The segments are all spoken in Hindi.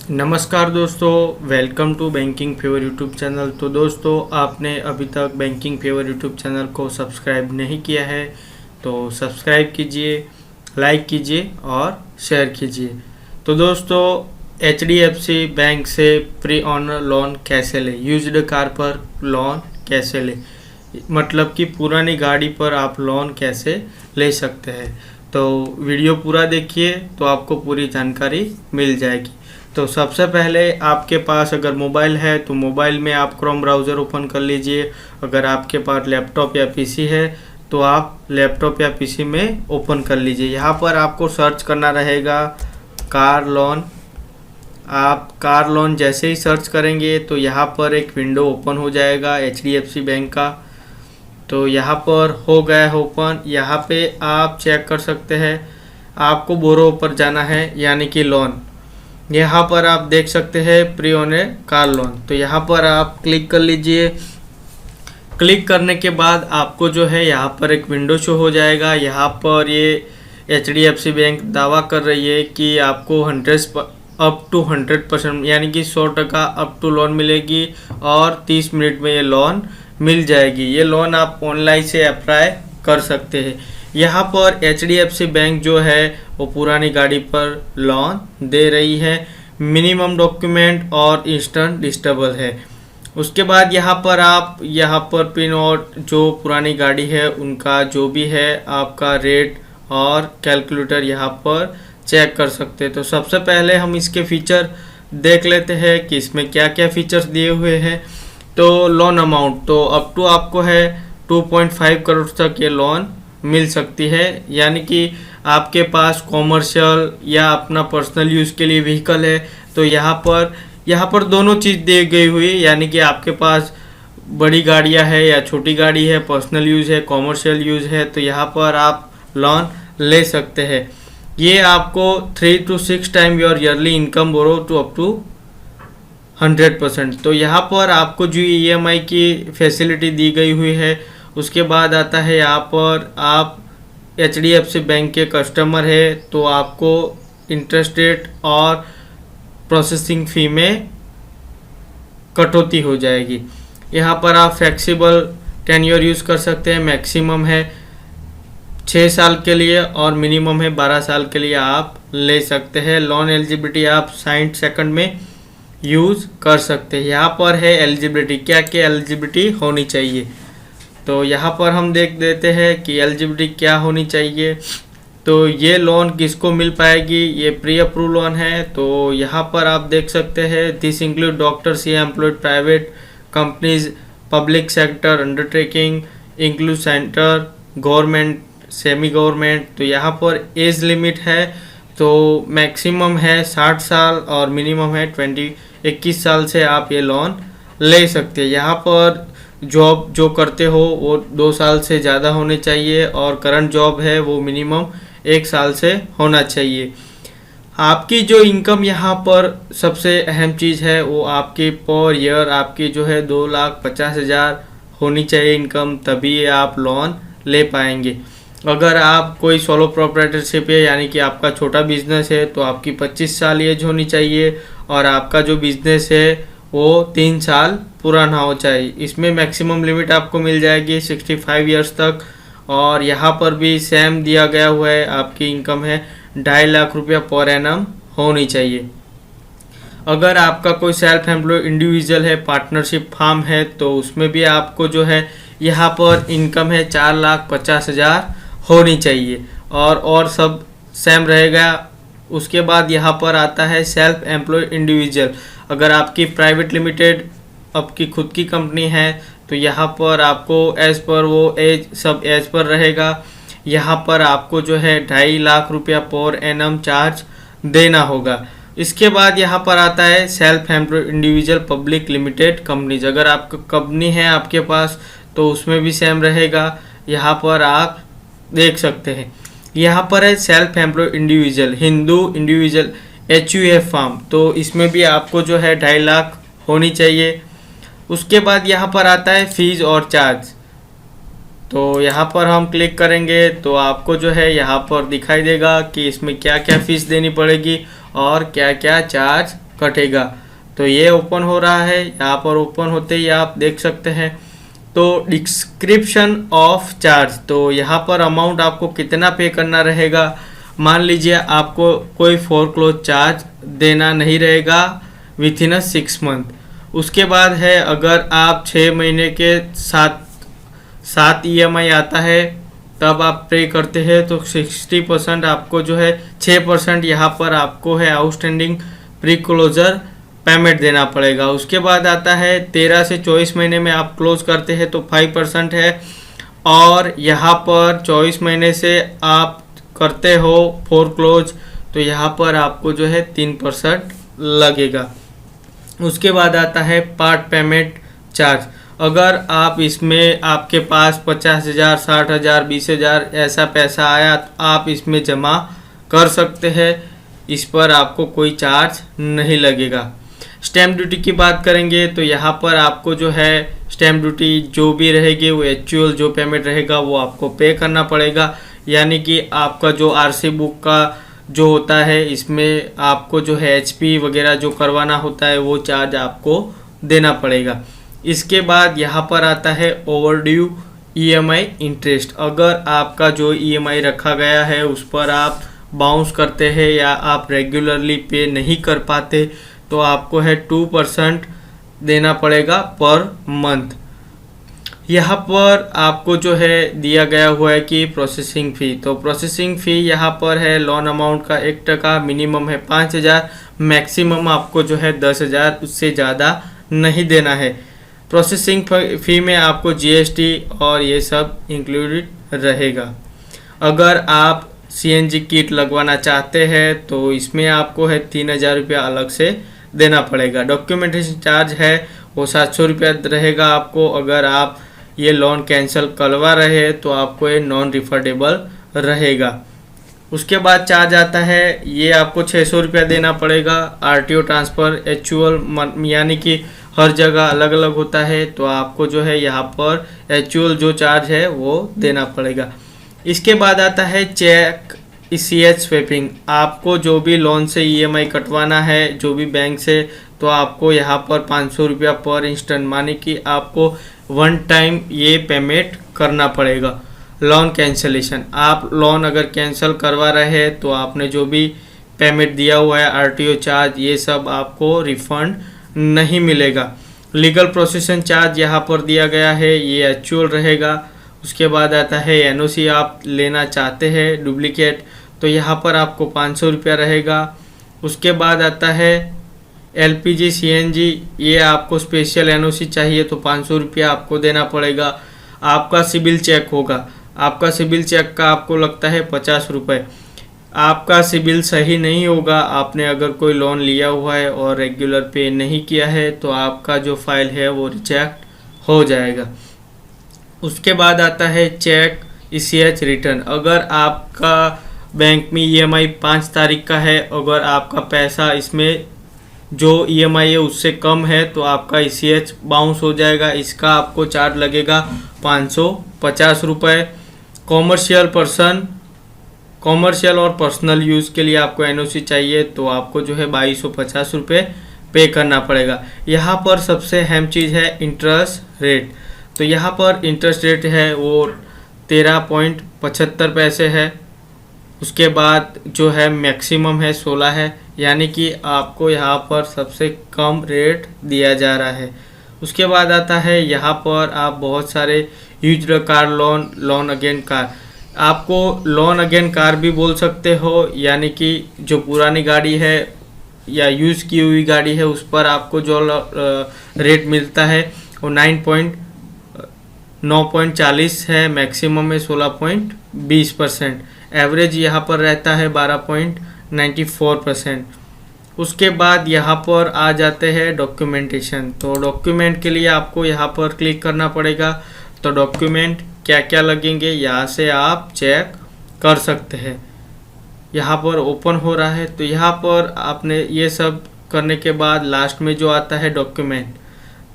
नमस्कार दोस्तों, welcome to banking favour YouTube channel. तो दोस्तों, आपने अभी तक बैंकिंग फेवर यूट्यूब चैनल को सब्सक्राइब नहीं किया है तो सब्सक्राइब कीजिए, लाइक कीजिए और शेयर कीजिए। तो दोस्तों, HDFC बैंक से प्री ऑनर लोन कैसे लें, यूज्ड कार पर लोन कैसे लें, मतलब कि पुरानी गाड़ी पर आप लोन कैसे ले सकते हैं। तो वीडियो पूरा देखिए तो आपको पूरी जानकारी मिल जाएगी। तो सबसे पहले आपके पास अगर मोबाइल है तो मोबाइल में आप क्रोम ब्राउज़र ओपन कर लीजिए। अगर आपके पास लैपटॉप या पीसी है तो आप लैपटॉप या पीसी में ओपन कर लीजिए। यहाँ पर आपको सर्च करना रहेगा कार लोन। आप कार लोन जैसे ही सर्च करेंगे तो यहाँ पर एक विंडो ओपन हो जाएगा HDFC बैंक का। तो यहाँ पर हो गया है ओपन। यहाँ पे आप चेक कर सकते हैं, आपको बोरो पर जाना है यानी कि लोन। यहाँ पर आप देख सकते हैं प्री ओनर कार लोन। तो यहाँ पर आप क्लिक कर लीजिए। क्लिक करने के बाद आपको जो है यहाँ पर एक विंडो शो हो जाएगा। यहाँ पर ये HDFC बैंक दावा कर रही है कि आपको अप टू 100% यानी कि 100% अप टू लोन मिलेगी और 30 मिनट में ये लोन मिल जाएगी। ये लोन आप ऑनलाइन से अप्लाई कर सकते हैं। यहाँ पर HDFC बैंक जो है वो पुरानी गाड़ी पर लोन दे रही है। मिनिमम डॉक्यूमेंट और इंस्टेंट डिस्टेबल है। उसके बाद यहाँ पर पिन और जो पुरानी गाड़ी है उनका जो भी है आपका रेट और कैलकुलेटर यहाँ पर चेक कर सकते हैं। तो सबसे पहले हम इसके फीचर देख लेते हैं कि इसमें क्या क्या फीचर्स दिए हुए हैं। तो लोन अमाउंट तो अप टू आपको है 2.5 करोड़ तक ये लोन मिल सकती है, यानी कि आपके पास कॉमर्शियल या अपना पर्सनल यूज़ के लिए व्हीकल है तो यहाँ पर दोनों चीज़ दी गई हुई है, यानी कि आपके पास बड़ी गाड़ियाँ है या छोटी गाड़ी है, पर्सनल यूज़ है, कॉमर्शियल यूज़ है, तो यहाँ पर आप लोन ले सकते हैं। ये आपको 3 to 6 time your yearly income borrow to up to 100%। तो यहाँ पर आपको जो EMI की फैसिलिटी दी गई हुई है। उसके बाद आता है यहाँ पर आप HDFC बैंक के कस्टमर है तो आपको इंटरेस्ट रेट और प्रोसेसिंग फ़ी में कटौती हो जाएगी। यहाँ पर आप फ्लेक्सिबल टेन्योर यूज़ कर सकते हैं। मैक्सिमम है 6 साल के लिए और मिनिमम है 12 साल के लिए आप ले सकते हैं। लोन एलिजिबिलिटी आप 60 सेकंड में यूज़ कर सकते हैं। यहाँ पर है एलिजिबिलिटी, क्या क्या एलिजिबिलिटी होनी चाहिए। तो यहाँ पर हम देख देते हैं कि एलिजिबिलिटी क्या होनी चाहिए। तो ये लोन किसको मिल पाएगी, ये प्री अप्रूव लोन है। तो यहाँ पर आप देख सकते हैं दिस इंक्लूड डॉक्टर्स या employed private companies, public sector undertaking, include centre, government, semi government. तो यहाँ पर एज लिमिट है तो मैक्सिमम है 60 साल और मिनिमम है 21 साल से आप ये लोन ले सकते हैं। यहाँ पर जॉब जो करते हो वो 2 साल से ज़्यादा होने चाहिए और करंट जॉब है वो मिनिमम 1 साल से होना चाहिए। आपकी जो इनकम यहाँ पर सबसे अहम चीज़ है वो आपकी पर ईयर आपकी जो है 2,50,000 होनी चाहिए इनकम, तभी आप लोन ले पाएंगे। अगर आप कोई सोलो प्रोप्राइटरशिप है यानी कि आपका छोटा बिजनेस है तो आपकी 25 साल एज होनी चाहिए और आपका जो बिजनेस है वो 3 साल पुराना हो चाहिए। इसमें मैक्सिमम लिमिट आपको मिल जाएगी 65 ईयर्स तक। और यहाँ पर भी सेम दिया गया हुआ है, आपकी इनकम है 2.5 लाख रुपया पर एनम होनी चाहिए। अगर आपका कोई सेल्फ एम्प्लॉयड इंडिविजुअल है, पार्टनरशिप फार्म है, तो उसमें भी आपको जो है यहाँ पर इनकम है 4,50,000 होनी चाहिए और सब सेम रहेगा। उसके बाद यहाँ पर आता है सेल्फ एम्प्लॉयड इंडिविजुअल। अगर आपकी प्राइवेट लिमिटेड आपकी खुद की कंपनी है तो यहाँ पर आपको एज पर वो एज पर रहेगा। यहाँ पर आपको जो है 2.5 लाख रुपया पर एनम चार्ज देना होगा। इसके बाद यहाँ पर आता है self employed individual public limited companies. अगर आपका कंपनी है आपके पास तो उसमें भी सेम रहेगा। यहाँ पर आप देख सकते हैं, यहाँ पर है self employed individual Hindu individual HUF firm, तो इसमें भी आपको जो है 2.5 लाख होनी चाहिए। उसके बाद यहाँ पर आता है फीस और चार्ज। तो यहाँ पर हम क्लिक करेंगे तो आपको जो है यहाँ पर दिखाई देगा कि इसमें क्या क्या फीस देनी पड़ेगी और क्या क्या चार्ज कटेगा। तो ये ओपन हो रहा है, यहाँ पर ओपन होते ही आप देख सकते हैं। तो डिस्क्रिप्शन ऑफ चार्ज, तो यहाँ पर अमाउंट आपको कितना पे करना रहेगा। मान लीजिए आपको कोई फोरक्लोज चार्ज देना नहीं रहेगा विथ इन 6 मंथ। उसके बाद है अगर आप 6 महीने के साथ EMI आता है तब आप पे करते हैं तो 60% आपको जो है 6% यहाँ पर आपको है आउटस्टैंडिंग प्री क्लोजर पेमेंट देना पड़ेगा। उसके बाद आता है 13 से 24 महीने में आप क्लोज करते हैं तो 5% है, और यहाँ पर 24 महीने से आप करते हो फोरक्लोज तो यहाँ पर आपको जो है 3% लगेगा। उसके बाद आता है पार्ट पेमेंट चार्ज। अगर आप इसमें आपके पास 50,000, 60,000, 20,000 ऐसा पैसा आया तो आप इसमें जमा कर सकते हैं, इस पर आपको कोई चार्ज नहीं लगेगा। स्टैम्प ड्यूटी की बात करेंगे तो यहाँ पर आपको जो है स्टैम्प ड्यूटी जो भी रहेगी वो एक्चुअल जो पेमेंट रहेगा वो आपको पे करना पड़ेगा। यानी कि आपका जो RC बुक का जो होता है इसमें आपको जो है HP वगैरह जो करवाना होता है वो चार्ज आपको देना पड़ेगा। इसके बाद यहाँ पर आता है ओवरड्यू EMI इंटरेस्ट। अगर आपका जो EMI रखा गया है उस पर आप बाउंस करते हैं या आप रेगुलरली पे नहीं कर पाते तो आपको है 2% देना पड़ेगा पर मंथ। यहाँ पर आपको जो है दिया गया हुआ है कि प्रोसेसिंग फ़ी, तो प्रोसेसिंग फ़ी यहाँ पर है लोन अमाउंट का 1%, मिनिमम है 5,000, मैक्सिमम आपको जो है 10,000, उससे ज़्यादा नहीं देना है। प्रोसेसिंग फ़ी में आपको GST और ये सब इंक्लूडेड रहेगा। अगर आप CNG किट लगवाना चाहते हैं तो इसमें आपको है 3,000 रुपया अलग से देना पड़ेगा। डॉक्यूमेंटेशन चार्ज है वो 700 रुपया रहेगा आपको। अगर आप ये लोन कैंसिल करवा रहे हैं तो आपको ये नॉन रिफंडेबल रहेगा। उसके बाद चार्ज आता है ये आपको 600 रुपया देना पड़ेगा। RTO ट्रांसफ़र एक्चुअल यानी कि हर जगह अलग अलग होता है तो आपको जो है यहाँ पर एक्चुअल जो चार्ज है वो देना पड़ेगा। इसके बाद आता है चेक ECH स्वैपिंग। आपको जो भी लोन से EMI कटवाना है जो भी बैंक से तो आपको यहाँ पर 500 रुपया पर इंस्टेंट माने कि आपको 1 टाइम ये पेमेंट करना पड़ेगा। लोन कैंसलेशन, आप लोन अगर कैंसिल करवा रहे हैं तो आपने जो भी पेमेंट दिया हुआ है RTO चार्ज ये सब आपको रिफंड नहीं मिलेगा। लीगल प्रोसेसिंग चार्ज यहाँ पर दिया गया है ये एक्चुअल रहेगा। उसके बाद आता है NOC आप लेना चाहते हैं डुप्लीकेट तो यहाँ पर आपको 500 रुपया रहेगा। उसके बाद आता है LPG CNG, ये आपको स्पेशल NOC चाहिए तो 500 रुपया आपको देना पड़ेगा। आपका सिबिल चेक होगा, आपका सिबिल चेक का आपको लगता है 50 रुपये। आपका सिबिल सही नहीं होगा, आपने अगर कोई लोन लिया हुआ है और रेगुलर पे नहीं किया है तो आपका जो फाइल है वो रिजेक्ट हो जाएगा। उसके बाद आता है चेक ECH रिटर्न। अगर आपका बैंक में EMI 5 तारीख का है, अगर आपका पैसा इसमें जो EMI है उससे कम है तो आपका ECH बाउंस हो जाएगा। इसका आपको चार्ज लगेगा 550 रुपये। कॉमर्शियल और पर्सनल यूज़ के लिए आपको NOC चाहिए तो आपको जो है 2250 रुपये पे करना पड़ेगा। यहाँ पर सबसे अहम चीज़ है इंटरेस्ट रेट। तो यहाँ पर इंटरेस्ट रेट है वो 13.75 पैसे है। उसके बाद जो है मैक्सिमम है 16 है, यानी कि आपको यहाँ पर सबसे कम रेट दिया जा रहा है। उसके बाद आता है यहाँ पर आप बहुत सारे used car loan, loan again car, आपको लोन अगेन कार भी बोल सकते हो, यानी कि जो पुरानी गाड़ी है या यूज़ की हुई गाड़ी है उस पर आपको जो रेट मिलता है वो 9.40 है, मैक्सिमम है 16.20%, एवरेज यहाँ पर रहता है 12.94%। उसके बाद यहाँ पर आ जाते हैं डॉक्यूमेंटेशन। तो डॉक्यूमेंट के लिए आपको यहाँ पर क्लिक करना पड़ेगा। तो डॉक्यूमेंट क्या क्या लगेंगे यहाँ से आप चेक कर सकते हैं। यहाँ पर ओपन हो रहा है तो यहाँ पर आपने ये सब करने के बाद लास्ट में जो आता है डॉक्यूमेंट,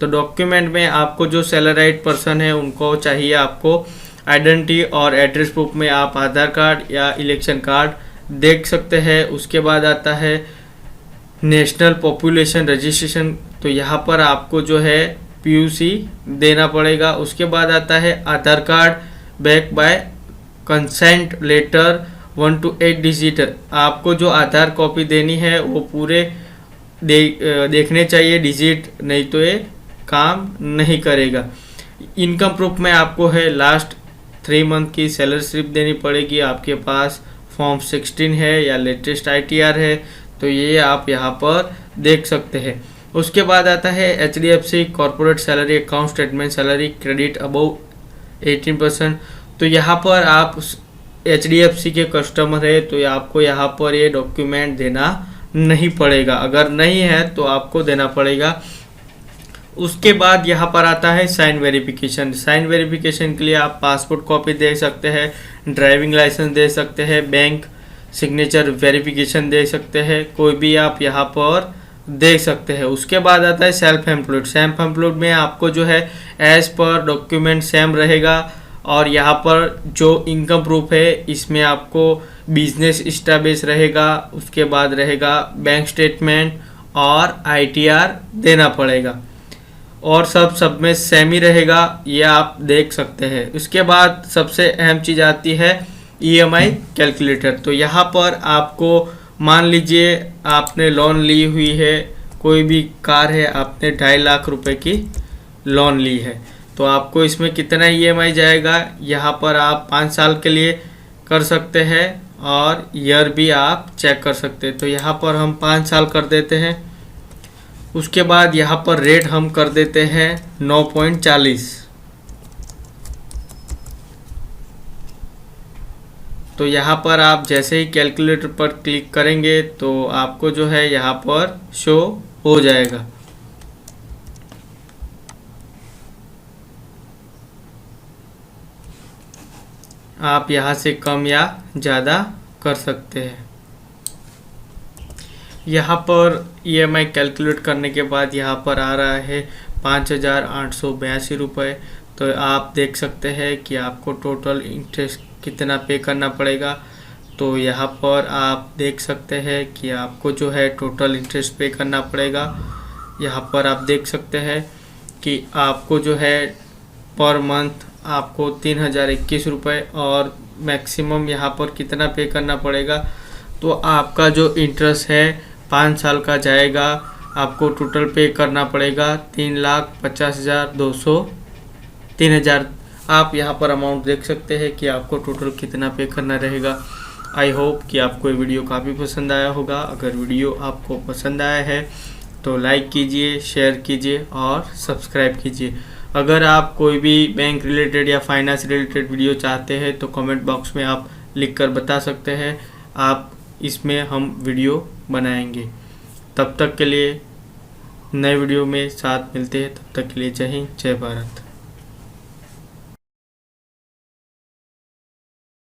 तो डॉक्यूमेंट में आपको जो सैलराइड पर्सन है उनको चाहिए आपको आइडेंटिटी और एड्रेस प्रूफ में आप आधार कार्ड या इलेक्शन कार्ड देख सकते हैं। उसके बाद आता है नेशनल पॉपुलेशन रजिस्ट्रेशन, तो यहाँ पर आपको जो है पीयूसी देना पड़ेगा। उसके बाद आता है Aadhaar card back by consent letter 1 to 8 digit. आपको जो आधार कॉपी देनी है वो पूरे देखने चाहिए डिजिट, नहीं तो ये काम नहीं करेगा। इनकम प्रूफ में आपको है लास्ट 3 मंथ की सैलरी स्लिप देनी पड़ेगी। आपके पास फॉर्म 16 है या लेटेस्ट ITR है तो ये आप यहाँ पर देख सकते हैं। उसके बाद आता है HDFC corporate salary account statement salary credit above 18%। तो यहाँ पर आप HDFC के कस्टमर है तो आपको यहाँ पर ये डॉक्यूमेंट देना नहीं पड़ेगा, अगर नहीं है तो आपको देना पड़ेगा। उसके बाद यहाँ पर आता है साइन वेरिफिकेशन। साइन वेरिफिकेशन के लिए आप पासपोर्ट कॉपी दे सकते हैं, ड्राइविंग लाइसेंस दे सकते हैं, बैंक सिग्नेचर वेरिफिकेशन दे सकते हैं, कोई भी आप यहाँ पर दे सकते हैं। उसके बाद आता है सेल्फ एम्प्लॉयड। सेल्फ एम्प्लॉयड में आपको जो है एज पर डॉक्यूमेंट सेम रहेगा और यहाँ पर जो इनकम प्रूफ है इसमें आपको बिजनेस स्टेटस रहेगा, उसके बाद रहेगा बैंक स्टेटमेंट और ITR देना पड़ेगा और सब में सेम ही रहेगा, ये आप देख सकते हैं। उसके बाद सबसे अहम चीज़ आती है EMI कैलकुलेटर। तो यहाँ पर आपको मान लीजिए आपने लोन ली हुई है, कोई भी कार है, आपने 2.5 लाख रुपए की लोन ली है तो आपको इसमें कितना EMI जाएगा यहाँ पर आप 5 साल के लिए कर सकते हैं और ईयर भी आप चेक कर सकते हैं। तो यहाँ पर हम 5 साल कर देते हैं। उसके बाद यहाँ पर रेट हम कर देते हैं 9.40। तो यहाँ पर आप जैसे ही कैलकुलेटर पर क्लिक करेंगे तो आपको जो है यहाँ पर शो हो जाएगा। आप यहाँ से कम या ज़्यादा कर सकते हैं। यहाँ पर EMI कैलकुलेट करने के बाद यहाँ पर आ रहा है 5,882 रुपये। तो आप देख सकते हैं कि आपको टोटल इंटरेस्ट कितना पे करना पड़ेगा। तो यहाँ पर आप देख सकते हैं कि आपको जो है टोटल इंटरेस्ट पे करना पड़ेगा। यहाँ पर आप देख सकते हैं कि आपको जो है पर मंथ आपको 3,021 रुपये और मैक्सिमम यहाँ पर कितना पे करना पड़ेगा। तो आपका जो इंटरेस्ट है 5 साल का जाएगा, आपको टोटल पे करना पड़ेगा 3,50,203,000। आप यहाँ पर अमाउंट देख सकते हैं कि आपको टोटल कितना पे करना रहेगा। आई होप कि आपको ये वीडियो काफ़ी पसंद आया होगा। अगर वीडियो आपको पसंद आया है तो लाइक कीजिए, शेयर कीजिए और सब्सक्राइब कीजिए। अगर आप कोई भी बैंक रिलेटेड या फाइनेंस रिलेटेड वीडियो चाहते हैं तो कमेंट बॉक्स में आप लिख कर बता सकते हैं, आप इसमें हम वीडियो बनाएंगे। तब तक के लिए नए वीडियो में साथ मिलते हैं, तब तक के लिए जय हिंद, जय भारत।